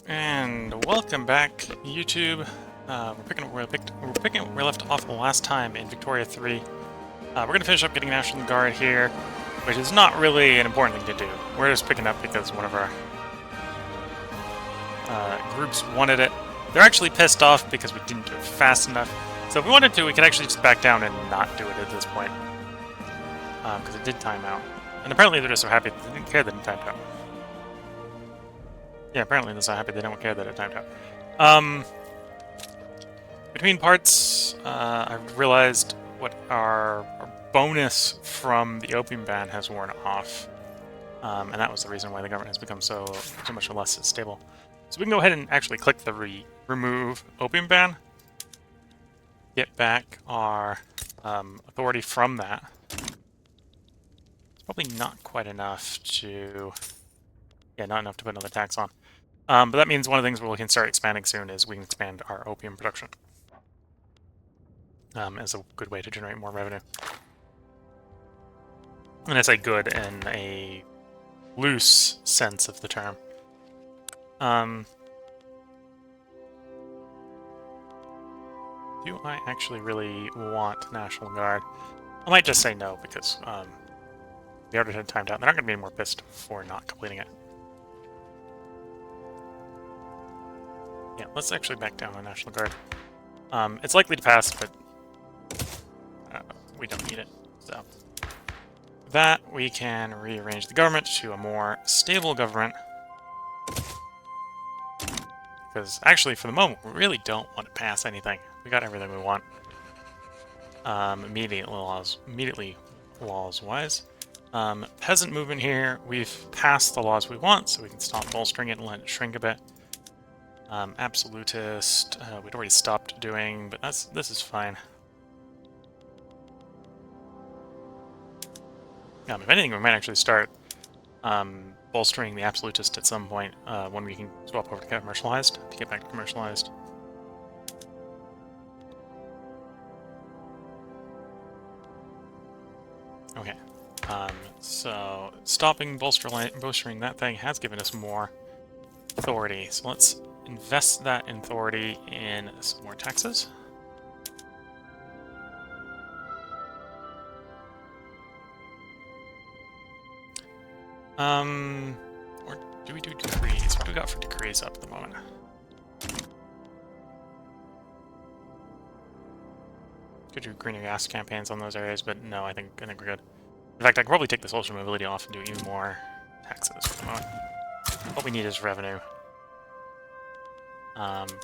And welcome back, YouTube. We're picking up where we left off the last time in Victoria 3. We're going to finish up getting National Guard here, which is not really an important thing to do. We're just picking up because one of our groups wanted it. They're actually pissed off because we didn't do it fast enough. So if we wanted to, we could actually just back down and not do it at this point. Because it did time out. And apparently they're just so happy that they didn't care that it timed out. Yeah, apparently they're so happy they don't care that it timed out. Between parts, I've realized what our bonus from the opium ban has worn off. And that was the reason why the government has become so much less stable. So we can go ahead and actually click the remove opium ban. Get back our authority from that. It's probably not quite enough to... Yeah, not enough to put another tax on. But that means one of the things we can start expanding soon is we can expand our opium production. As a good way to generate more revenue. And I say good in a loose sense of the term. Do I actually really want National Guard? I might just say no, because we already had timed out. They're not going to be any more pissed for not completing it. Yeah, let's actually back down on National Guard. It's likely to pass, but we don't need it. So with that, we can rearrange the government to a more stable government. Because actually, for the moment, we really don't want to pass anything. We got everything we want. Immediately laws-wise. Peasant movement here, we've passed the laws we want, so we can stop bolstering it and let it shrink a bit. Absolutist, we'd already stopped doing, but this is fine. If anything, we might actually start bolstering the absolutist at some point when we can swap over to commercialized, to get back to commercialized. Okay, so stopping bolstering that thing has given us more authority, so let's invest that in authority in some more taxes. Or do we do decrees? What do we got for decrees up at the moment? Could do greener gas campaigns on those areas, but no, I think we're good. In fact, I could probably take the social mobility off and do even more taxes for the moment. What we need is revenue.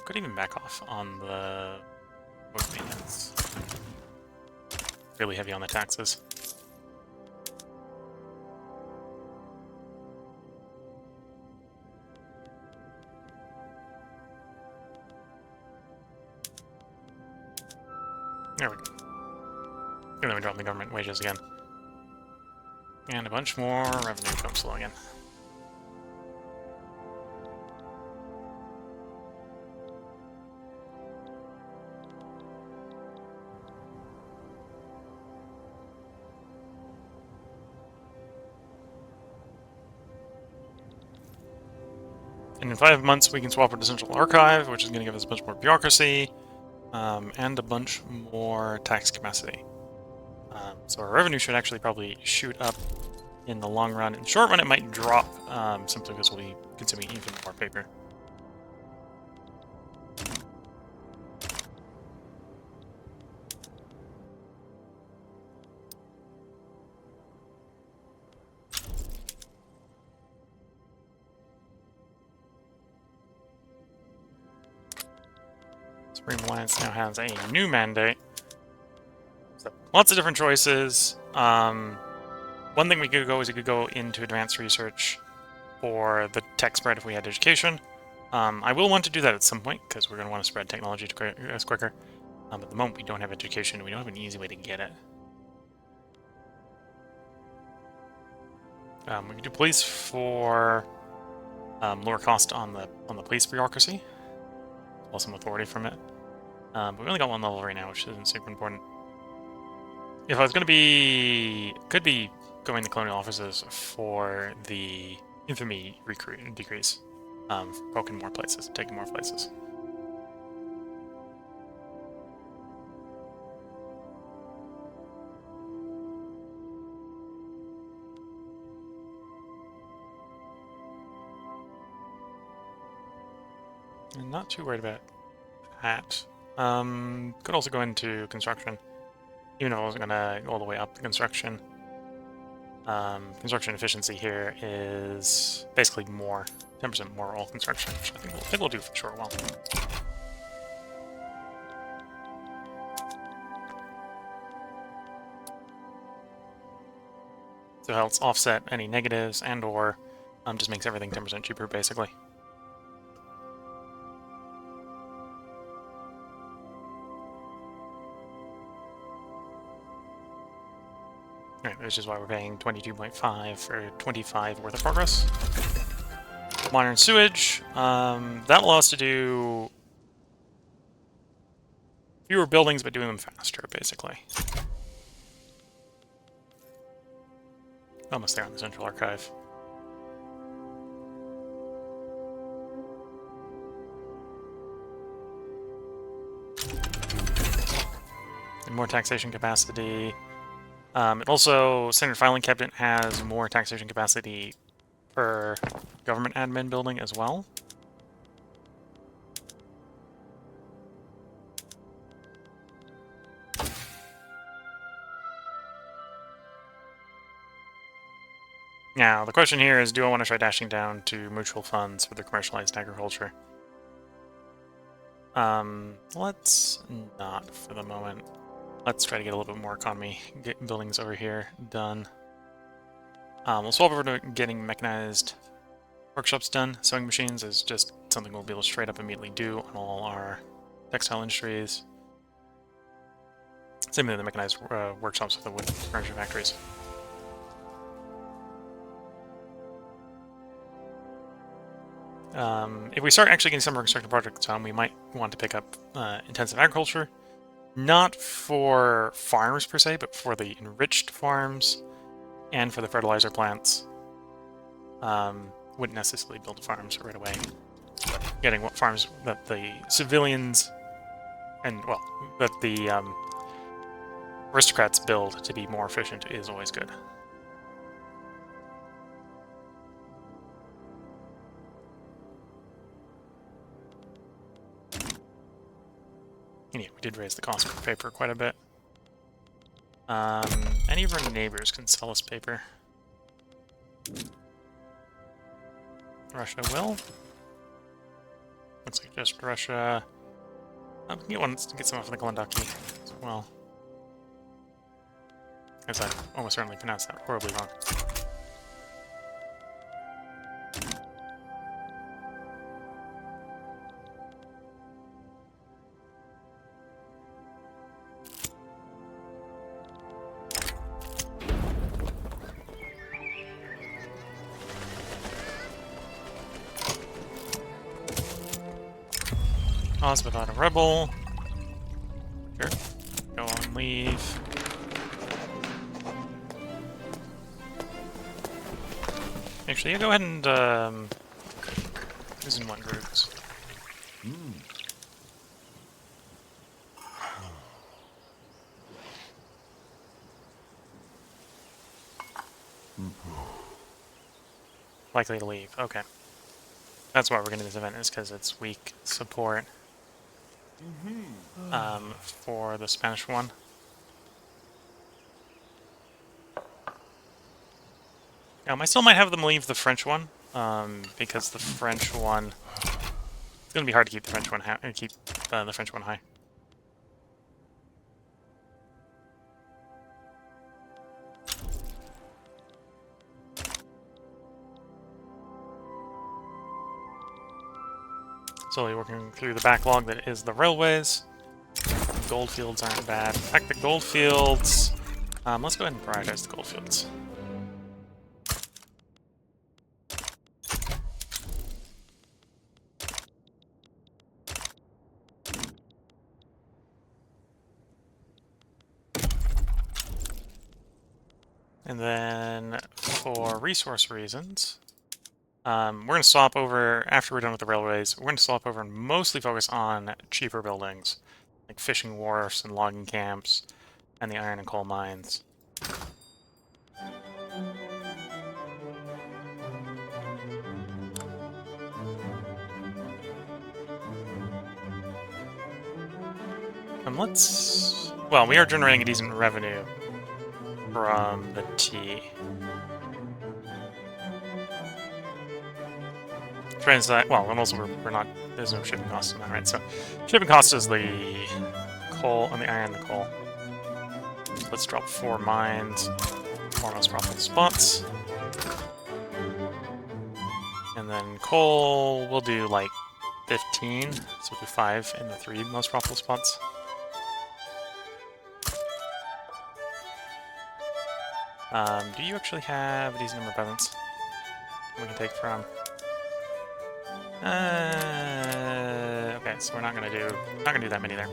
Could even back off on the work maintenance. Really heavy on the taxes. There we go. And then we drop the government wages again. And a bunch more revenue comes flowing in. And in 5 months, we can swap our Central Archive, which is going to give us a bunch more bureaucracy, and a bunch more tax capacity. So our revenue should actually probably shoot up in the long run. In the short run, it might drop, simply because we'll be consuming even more paper. Supreme Alliance now has a new mandate. So, lots of different choices. One thing we could go is we could go into advanced research for the tech spread if we had education. I will want to do that at some point, because we're going to want to spread technology to quicker. But at the moment, we don't have education, we don't have an easy way to get it. We can do police for lower cost on the police bureaucracy. Well, some authority from it. But we only got one level right now, which isn't super important. If I was going to be... could be going to colonial offices for the infamy decrease. Poking more places, taking more places. I'm not too worried about that. Could also go into construction, even if I wasn't gonna go all the way up the construction. Construction efficiency here is basically more, 10% more all construction, which I think we'll do for sure well. So it helps offset any negatives and/or just makes everything 10% cheaper, basically. Alright, which is why we're paying 22.5 for 25 worth of progress. Modern sewage. That allows us to do fewer buildings, but doing them faster, basically. Almost there on the Central Archive. And more taxation capacity. It also, Standard Filing Cabinet has more taxation capacity per government admin building as well. Now, the question here is, do I want to try dashing down to mutual funds for the commercialized agriculture? Let's not for the moment. Let's try to get a little bit more economy buildings over here done. We'll swap over to getting mechanized workshops done. Sewing machines is just something we'll be able to straight up immediately do on all our textile industries. Same with the mechanized workshops with the wood furniture factories. If we start actually getting some more construction projects on, we might want to pick up intensive agriculture. Not for farms per se, but for the enriched farms and for the fertilizer plants. Wouldn't necessarily build farms right away. But getting what farms that the civilians and, well, that the aristocrats build to be more efficient is always good. And yeah, we did raise the cost of paper quite a bit. Any of our neighbors can sell us paper. Russia will. Looks like just Russia. We can get some off the Glenducky as well. Because I almost certainly pronounced that horribly wrong. Pause without a rebel. Sure. Go on, leave. Actually, you go ahead and who's in what groups? Likely to leave. Okay. That's why we're getting this event, is because it's weak support for the Spanish one. I still might have them leave the French one, because the French one, it's going to be hard to keep the French one high. Slowly working through the backlog that is the railways. Goldfields aren't bad. In fact, the goldfields... let's go ahead and prioritize the goldfields. And then, for resource reasons... We're going to swap over, after we're done with the railways, we're going to swap over and mostly focus on cheaper buildings, like fishing wharfs and logging camps, and the iron and coal mines. And let's... Well, we are generating a decent revenue from the tea. Well, and also we're not... There's no shipping cost in that, right? So shipping cost is the coal and the iron and the coal. So let's drop 4 mines, 4 most profitable spots. And then coal, we'll do like 15, so we'll do 5 in the 3 most profitable spots. Do you actually have a decent number of peasants we can take from? Okay, so we're not gonna do that many there.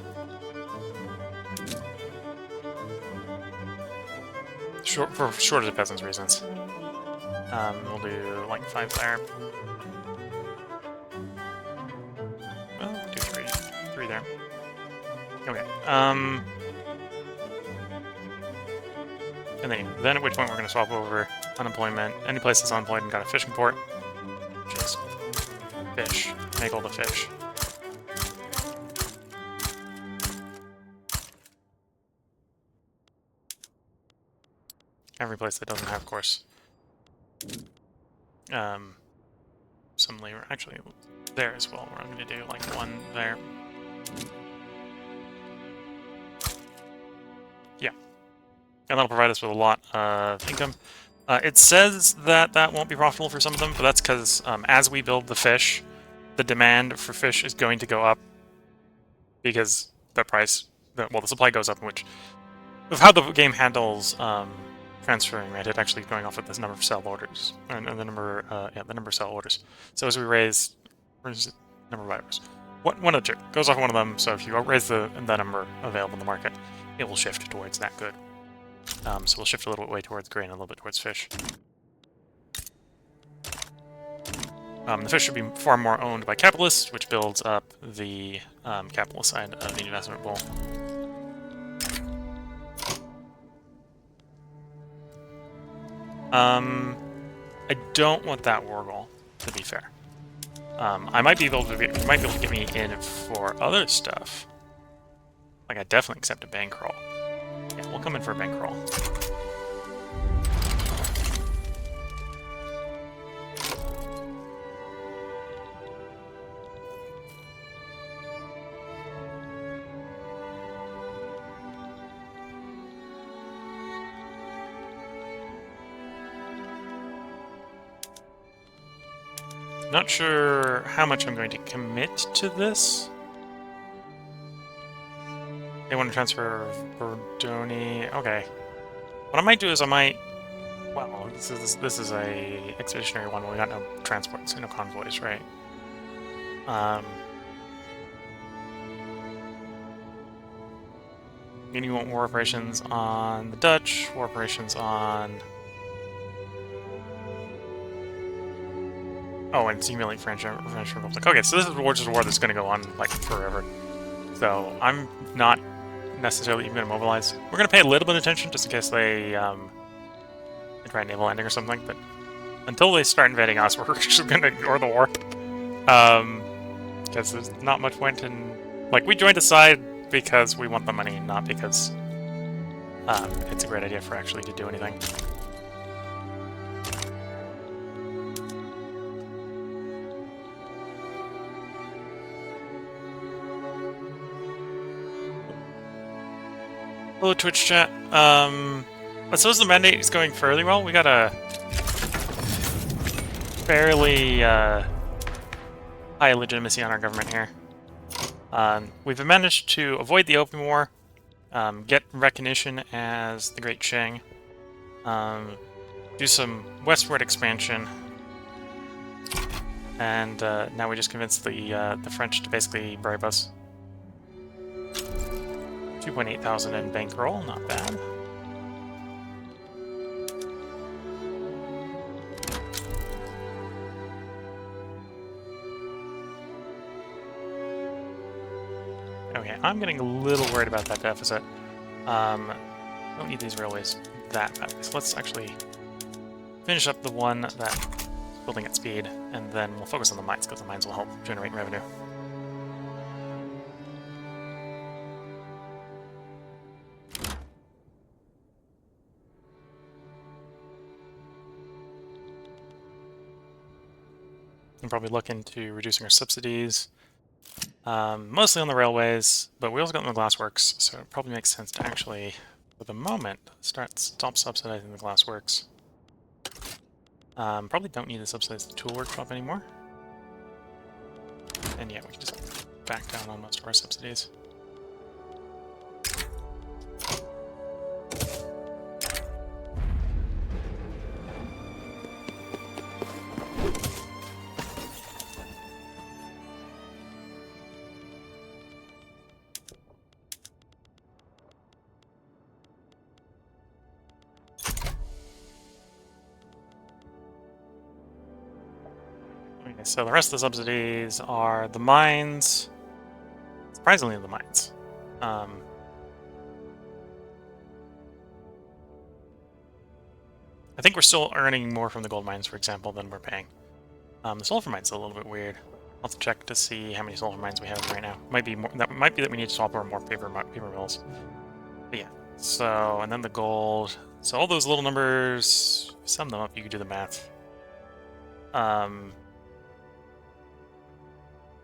For shortage of peasants reasons. We'll do like 5 there. Well, do 3 there. Okay. And then at which point we're going to swap over unemployment. Any place that's unemployed and got a fishing port, just fish. Make all the fish. Every place that doesn't have, of course, some labor. Actually, there as well. We're going to do like 1 there. Yeah. And that'll provide us with a lot of income. It says that that won't be profitable for some of them, but that's because as we build the fish, the demand for fish is going to go up because the price, well, the supply goes up, which, of how the game handles transferring, right? It actually going off of this number of sell orders, and the number, the number of sell orders. So as we raise, where's the number of buyers? One of the two goes off one of them. So if you raise the number available in the market, it will shift towards that good. So we'll shift a little bit way towards grain and a little bit towards fish. The fish should be far more owned by capitalists, which builds up the capitalist side of the investment pool. I don't want that war goal, to be fair. I might be able to get me in for other stuff. Like, I definitely accept a bankroll. Yeah, we'll come in for a bankroll. Not sure how much I'm going to commit to this. They want to transfer Bordoni. Okay. What I might do is I might... Well, this is a expeditionary one where we got no transports, no convoys, right? And you want war operations on the Dutch, war operations on... Oh, and simulate French Republic. Okay, so this is just a war that's going to go on, like, forever. So, I'm not necessarily even going to mobilize. We're going to pay a little bit of attention, just in case they try a naval landing or something, but until they start invading us, we're just going to ignore the war. Because there's not much point in... Like, we joined the side because we want the money, not because it's a great idea for actually to do anything. Hello, Twitch chat. So the mandate is going fairly well. We got a fairly high legitimacy on our government here. We've managed to avoid the Opium War, get recognition as the Great Qing, do some westward expansion, and now we just convinced the French to basically bribe us. 2,800 in bankroll, not bad. Okay, I'm getting a little worried about that deficit. Don't need these railways that badly. So let's actually finish up the one that's building at speed, and then we'll focus on the mines, because the mines will help generate revenue. And probably look into reducing our subsidies, mostly on the railways, but we also got the glassworks, so it probably makes sense to actually, for the moment, stop subsidizing the glassworks. Probably don't need to subsidize the tool workshop anymore. And yeah, we can just back down on most of our subsidies. Okay, so the rest of the subsidies are the mines. Surprisingly, the mines. I think we're still earning more from the gold mines, for example, than we're paying. The sulfur mine's a little bit weird. I'll have to check to see how many sulfur mines we have right now. Might be more. That might be that we need to swap over more paper mills. But yeah. So, and then the gold. So all those little numbers, sum them up. You can do the math.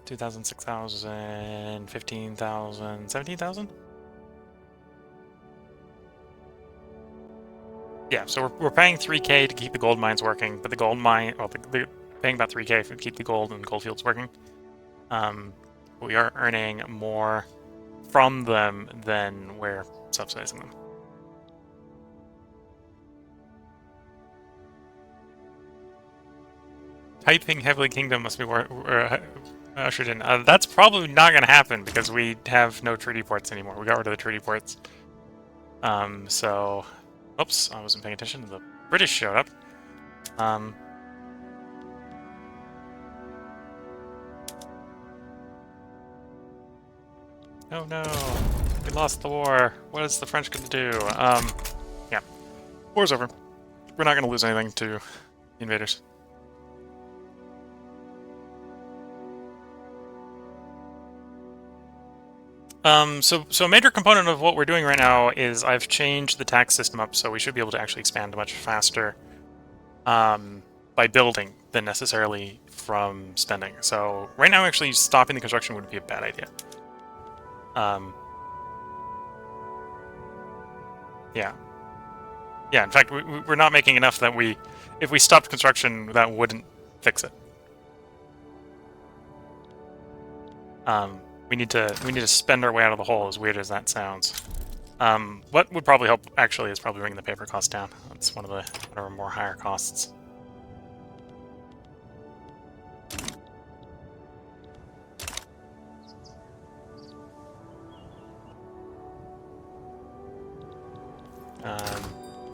2,000, 6,000, 15,000, 17,000. Yeah, so we're paying 3K to keep the gold mines working, but the gold mine, well, they're paying about 3K to keep the gold and gold fields working. We are earning more from them than we're subsidizing them. Typing Heavily Kingdom must be ushered in. That's probably not going to happen because we have no treaty ports anymore. We got rid of the treaty ports. So, oops, I wasn't paying attention. The British showed up. Oh no, we lost the war. What is the French going to do? Yeah, war's over. We're not going to lose anything to the invaders. So a major component of what we're doing right now is I've changed the tax system up, so we should be able to actually expand much faster by building than necessarily from spending. So right now, actually stopping the construction would be a bad idea. Yeah. Yeah, in fact, we're not making enough that if we stopped construction, that wouldn't fix it. We need to spend our way out of the hole, as weird as that sounds. What would probably help, actually, is probably bringing the paper cost down. That's one of our more higher costs.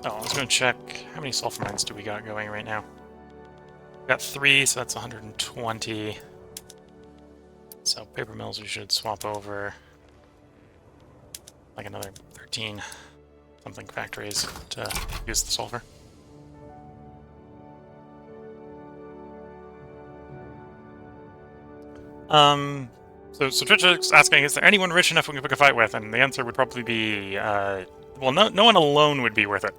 Oh, I was going to check how many sulfur mines do we got going right now. We got 3, so that's 120. So paper mills we should swap over like another 13 something factories to use the sulfur. So Twitch is asking, is there anyone rich enough we can pick a fight with? And the answer would probably be, well, no one alone would be worth it.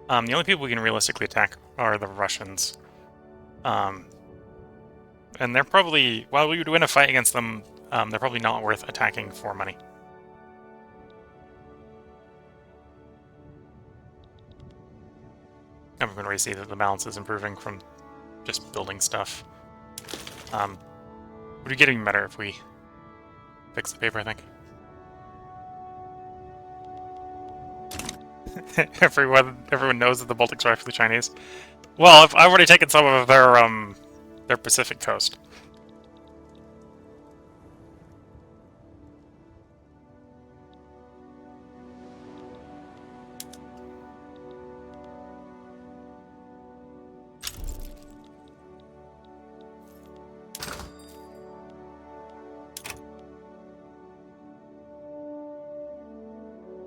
The only people we can realistically attack are the Russians. And they're probably, while we would win a fight against them, they're probably not worth attacking for money. And we're going to see that the balance is improving from just building stuff. Would be getting better if we fix the paper, I think. Everyone knows that the Baltic's right for the Chinese. Well, I've already taken some of their Pacific coast.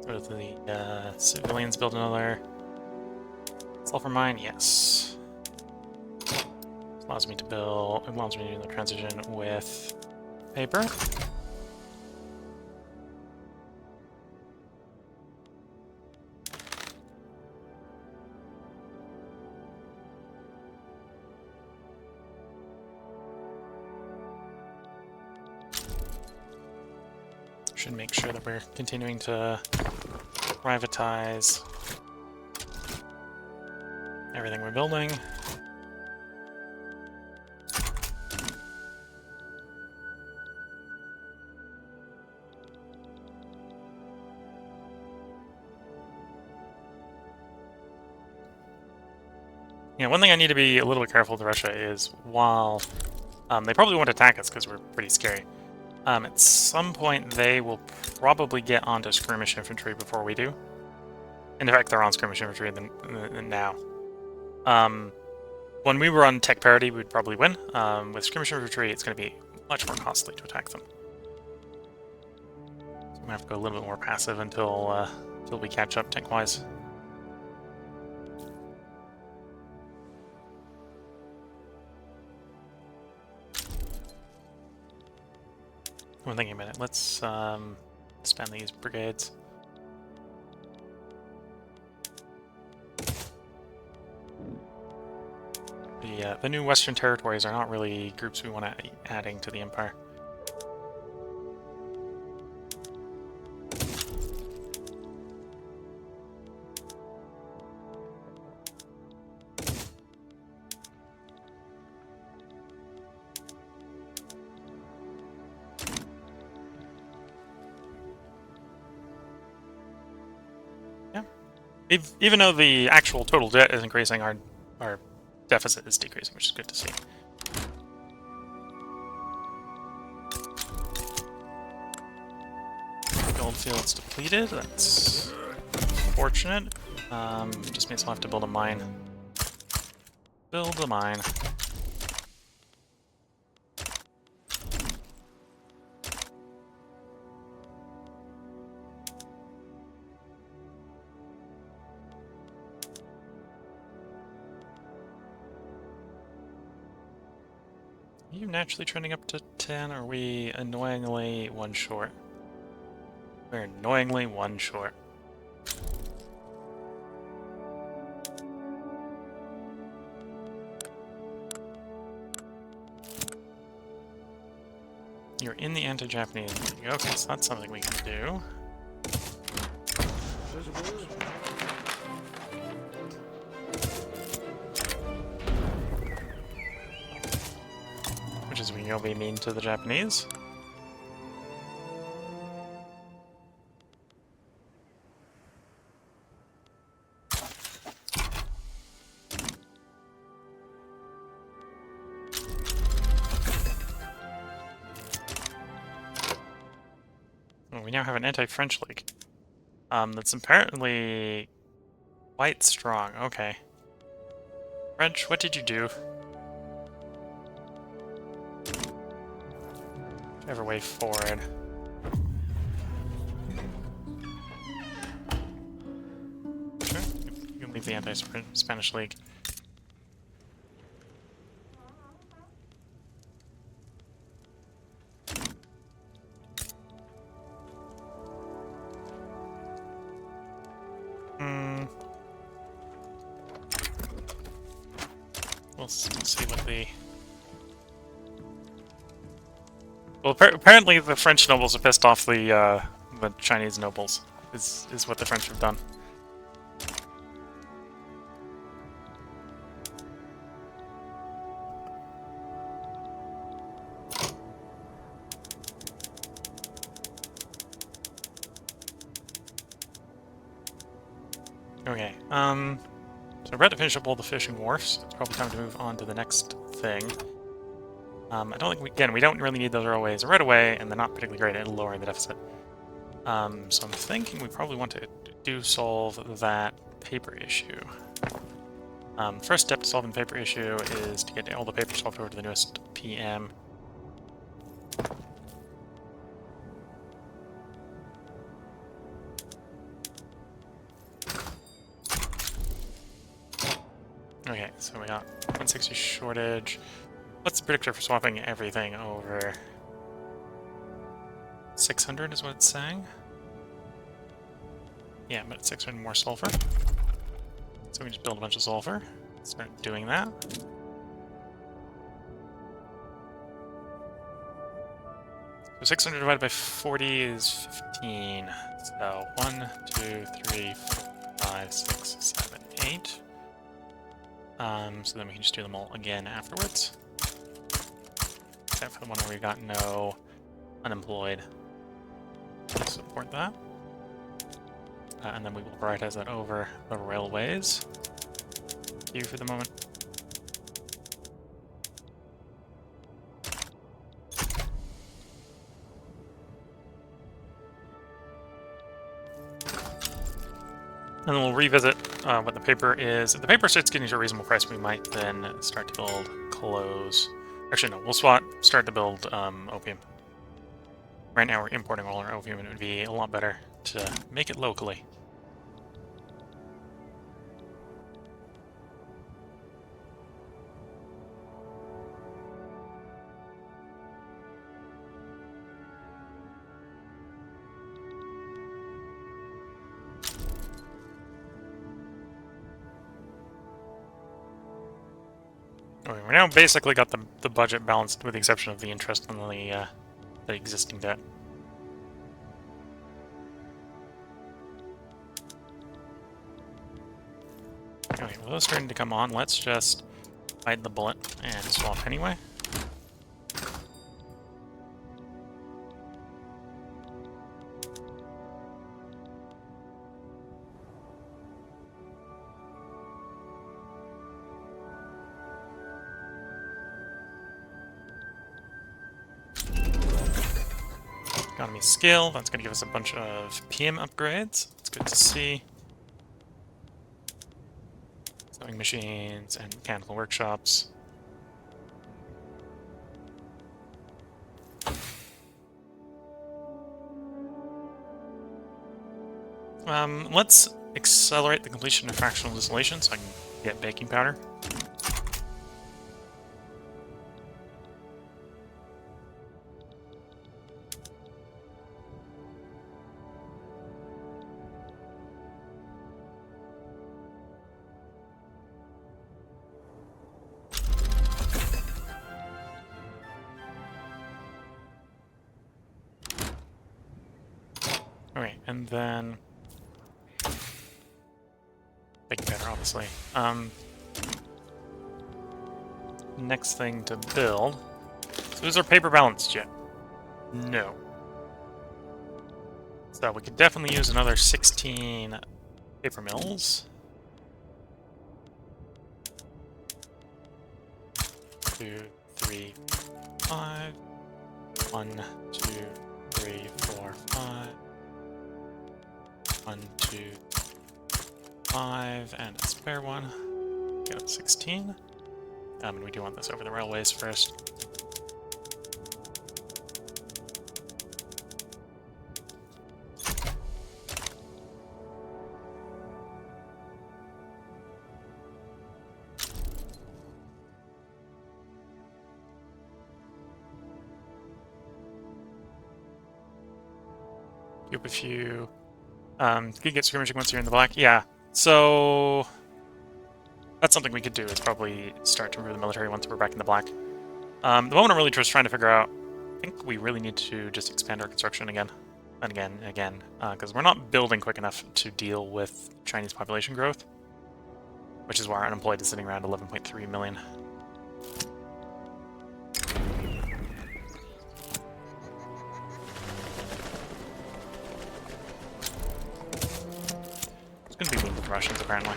Go to the civilians, build another sulfur mine. Yes. Allows me to build. It allows me to do the transition with paper. Should make sure that we're continuing to privatize everything we're building. Yeah, one thing I need to be a little bit careful with Russia is while they probably won't attack us because we're pretty scary. At some point they will probably get onto skirmish infantry before we do. In fact, they're on skirmish infantry than now. When we were on tech parity, we'd probably win. With skirmish infantry, it's going to be much more costly to attack them. So I'm going to have to go a little bit more passive until we catch up tech-wise. I'm thinking about it. Let's spend these brigades. The new Western territories are not really groups we want to be adding to the Empire. Yeah. Even though the actual total debt is increasing, our deficit is decreasing, which is good to see. Goldfield's depleted. That's fortunate. Just means I'll have to build a mine. Build a mine. Are you naturally trending up to 10, or are we annoyingly one short? We're annoyingly one short. You're in the anti-Japanese league. Okay, so that's something we can do. Which is we can go be mean to the Japanese. We now have an anti-French league. That's apparently quite strong. Okay. French, what did you do? Whichever way forward. Sure, you can leave the anti-Spanish league. We'll see what the... Well, apparently the French nobles are pissed off the Chinese nobles, is what the French have done. Okay, so we're about to finish up all the fishing wharfs. It's probably time to move on to the next thing. I don't think we don't really need those railways right away, and they're not particularly great at lowering the deficit. So I'm thinking we probably want to solve that paper issue. First step to solving the paper issue is to get all the paper swapped over to the newest PM. Okay, so we got 160 shortage. What's the predictor for swapping everything over? 600 is what it's saying. Yeah, but it's 600 more sulfur. So we just build a bunch of sulfur. Start doing that. So 600 divided by 40 is 15. So 1, 2, 3, 4, 5, 6, 7, 8. So then we can just do them all again afterwards. Except for the one where we got no unemployed. Let's support that. And then we will prioritize that over the railways. Q for the moment. And then we'll revisit what the paper is. If the paper starts getting to a reasonable price, we might then start to build clothes. Actually, no, we'll start to build opium. Right now we're importing all our opium, and it would be a lot better to make it locally. Okay, we're now basically got the budget balanced with the exception of the interest on the existing debt. Okay, well those starting to come on. Let's just bite the bullet and swap anyway. Economy scale, that's going to give us a bunch of PM upgrades. It's good to see. Sewing machines and mechanical workshops. Let's accelerate the completion of fractional distillation so I can get baking powder. Okay, and then baking powder, obviously. Next thing to build. So is our paper balanced yet? No. So we could definitely use another 16 paper mills. 2, 3, 5. 1, 2, 3, 4, 5. 1, 2, 5, and a spare one. Get up 16. And we do want this over the railways first. Group a few. You can get skirmishing once you're in the black. Yeah, so that's something we could do, is probably start to improve the military once we're back in the black. The moment I'm really just trying to figure out, I think we really need to just expand our construction again. And again, because we're not building quick enough to deal with Chinese population growth, which is why our unemployed is sitting around 11.3 million. It's going to be with the Russians, apparently.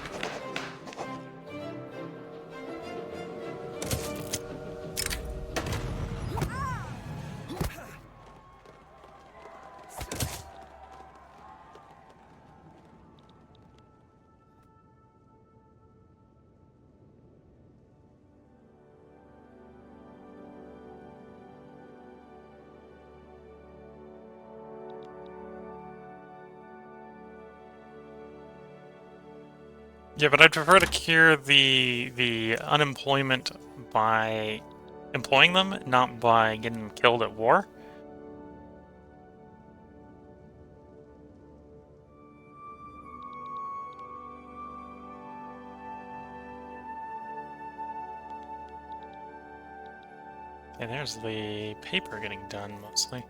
Yeah, but I'd prefer to cure the unemployment by employing them, not by getting them killed at war. And there's the paper getting done, mostly.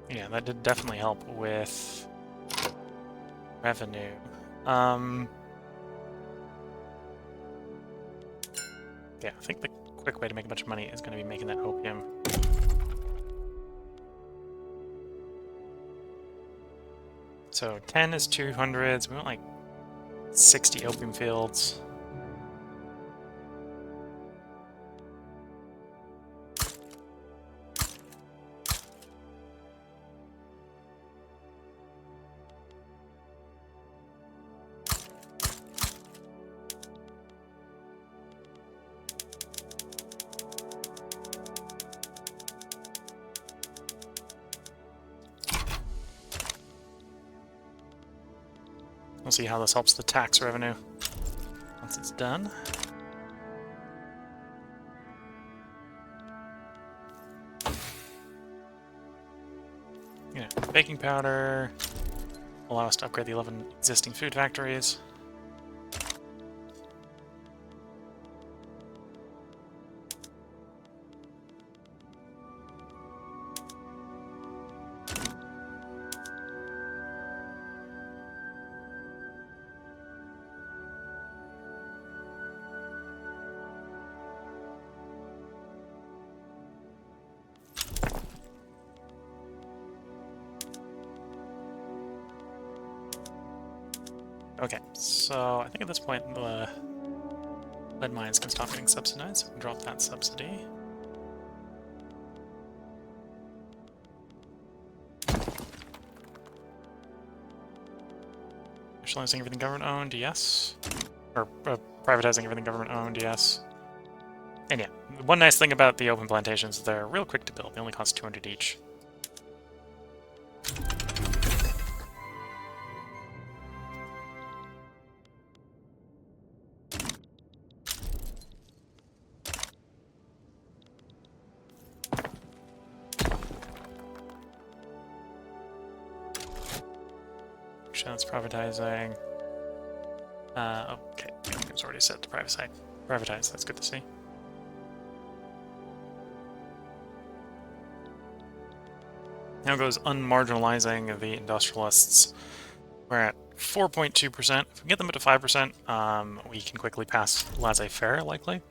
Yeah, that did definitely help with revenue. Yeah, I think the quick way to make a bunch of money is going to be making that opium. So 10 is 200, so we want like 60 opium fields. We'll see how this helps the tax revenue once it's done. Yeah, baking powder allow us to upgrade the 11 existing food factories. Okay, so I think at this point the lead mines can stop getting subsidized, so we can drop that subsidy. Nationalizing everything government-owned, yes. Or privatizing everything government-owned, yes. And yeah, one nice thing about the open plantations is they're real quick to build. They only cost 200 each. That's privatizing. Okay, it was already set to privatize. That's good to see. Now goes unmarginalizing the industrialists. We're at 4.2%. If we get them up to 5%, we can quickly pass laissez-faire, likely.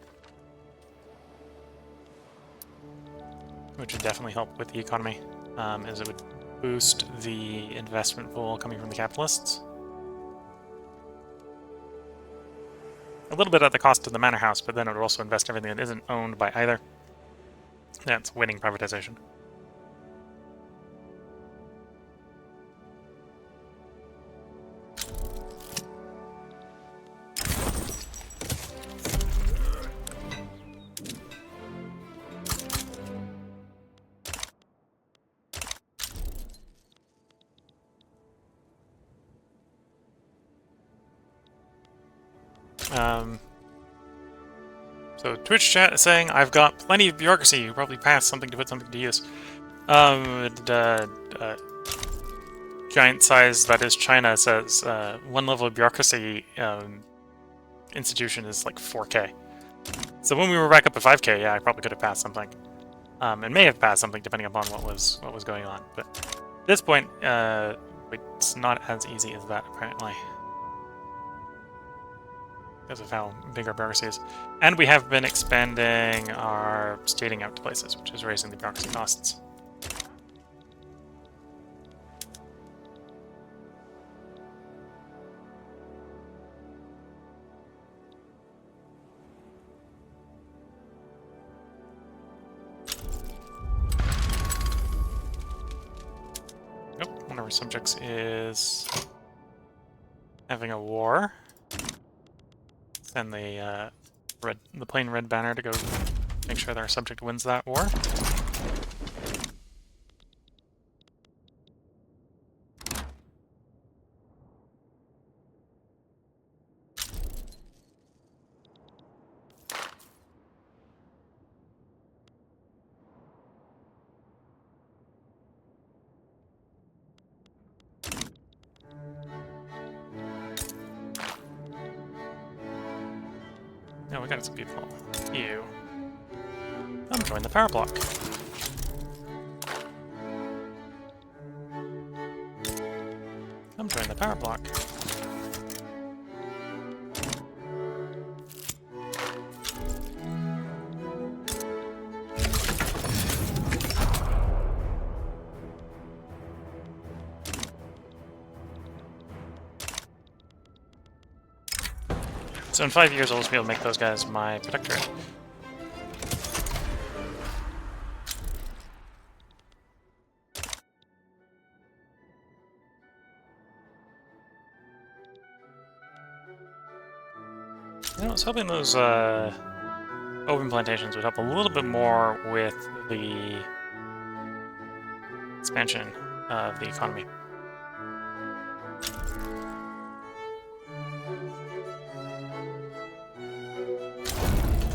Which would definitely help with the economy, as it would boost the investment pool coming from the capitalists. A little bit at the cost of the manor house, but then it would also invest everything that isn't owned by either. That's winning privatization. So Twitch chat is saying, I've got plenty of bureaucracy. You probably passed something to put something to use. Giant size, that is China, says one level of bureaucracy institution is like 4K. So when we were back up at 5K, yeah, I probably could have passed something. And may have passed something depending upon what was going on. But at this point, it's not as easy as that, apparently. Because of how big our bureaucracy is. And we have been expanding our stating out to places, which is raising the bureaucracy costs. Nope, one of our subjects is having a war. Send the plain red banner to go make sure that our subject wins that war. Yeah, we got some people. You. Come join the power block. Come join the power block. So in 5 years, I'll just be able to make those guys my protectorate. I was hoping those open plantations would help a little bit more with the expansion of the economy.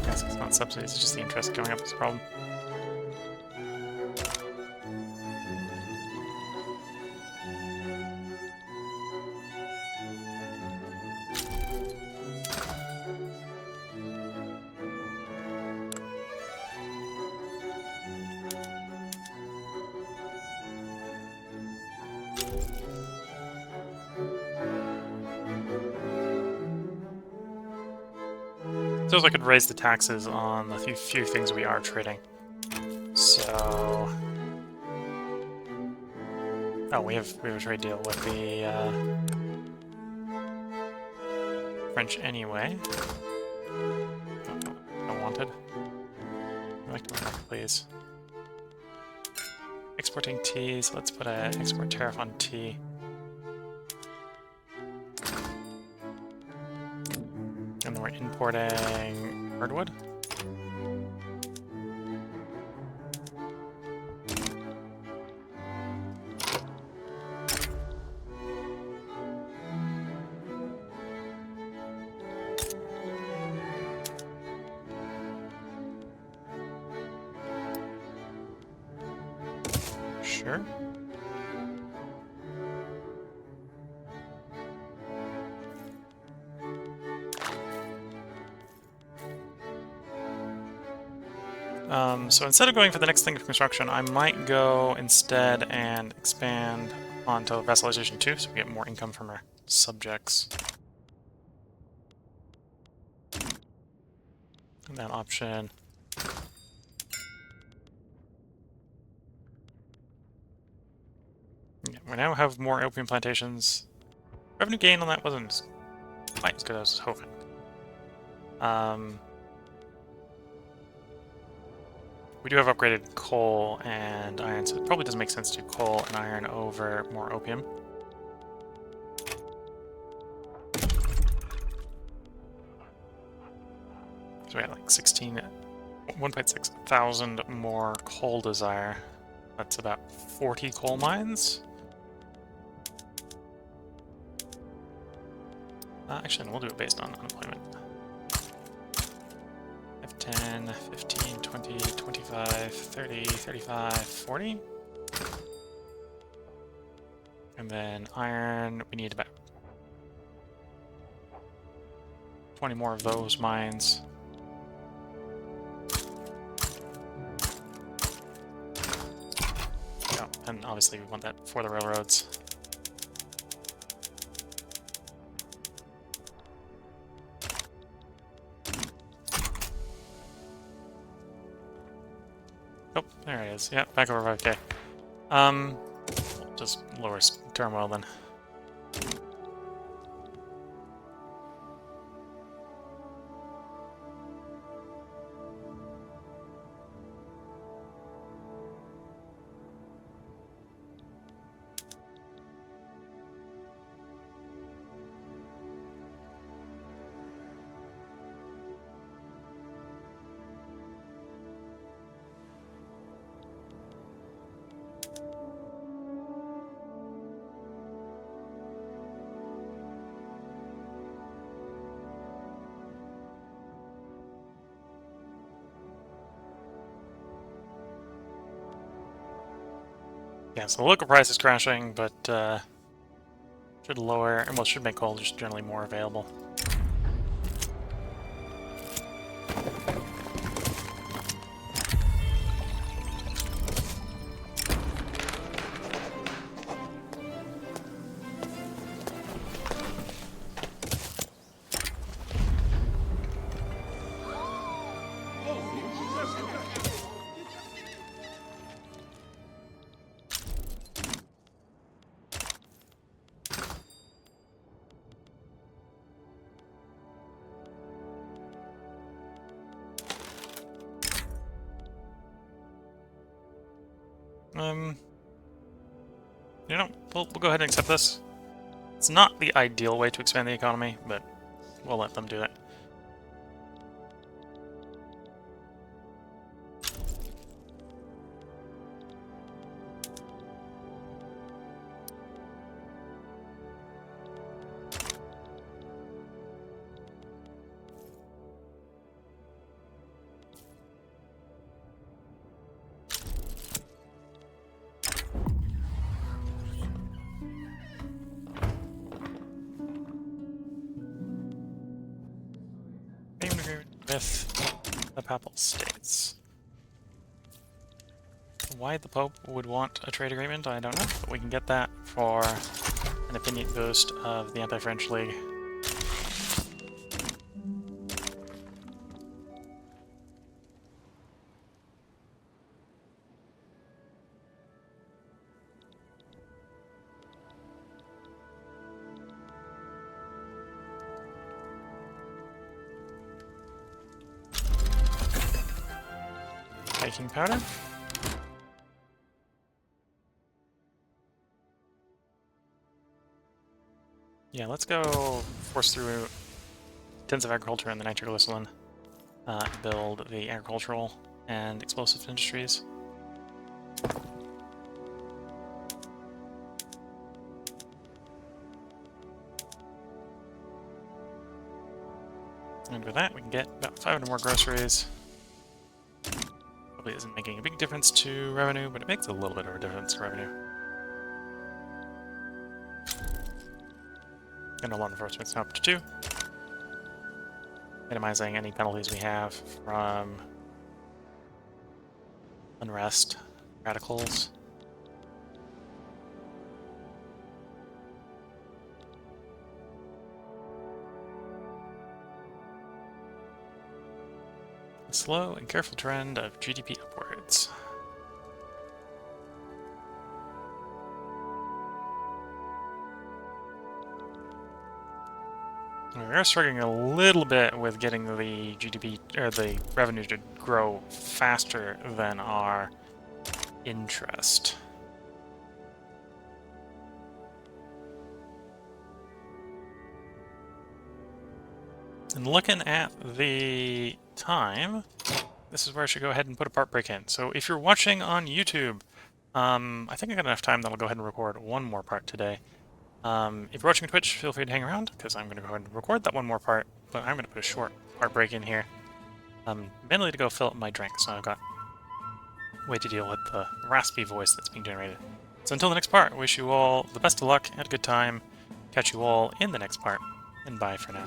Yes, it's not subsidies, it's just the interest going up as a problem. Suppose I could raise the taxes on the few things we are trading. So... Oh, we have a trade deal with the French anyway. I wanted. Back to my market, please. Exporting tea, so let's put an export tariff on tea. And then we're importing hardwood. Sure. So instead of going for the next thing of construction, I might go instead and expand onto vassalization 2, so we get more income from our subjects. And that option. Yeah, we now have more opium plantations. Revenue gain on that wasn't quite as good as I was hoping. We do have upgraded coal and iron, so it probably does make sense to do coal and iron over more opium. So we had like 1.6 thousand more coal desire. That's about 40 coal mines. Actually, we'll do it based on unemployment. 10, 15, 20, 25, 30, 35, 40. And then iron, we need about 20 more of those mines. Oh, and obviously we want that for the railroads. Oh, there it is. Yeah, back over 5k. Just lower turmoil then. Yeah, so the local price is crashing, but should lower, well, should make coal just generally more available. You know, we'll go ahead and accept this. It's not the ideal way to expand the economy, but we'll let them do it. Payment agreement with the Papal States. Why the Pope would want a trade agreement, I don't know, but we can get that for an opinion boost of the Anti-French League. Baking powder. Yeah, let's go force through intensive agriculture and the nitroglycerin. Build the agricultural and explosive industries. And with that, we can get about 500 more groceries. Probably isn't making a big difference to revenue, but it makes a little bit of a difference to revenue. And law enforcement's now up to 2. Minimizing any penalties we have from unrest, radicals. A slow and careful trend of GDP upwards. We are struggling a little bit with getting the GDP, or the revenue to grow faster than our interest. And looking at the time, this is where I should go ahead and put a part break in. So if you're watching on YouTube, I think I got enough time that I'll go ahead and record one more part today. If you're watching on Twitch, feel free to hang around, because I'm going to go ahead and record that one more part, but I'm going to put a short part break in here. Mainly to go fill up my drink, so I've got a way to deal with the raspy voice that's being generated. So until the next part, wish you all the best of luck, had a good time, catch you all in the next part, and bye for now.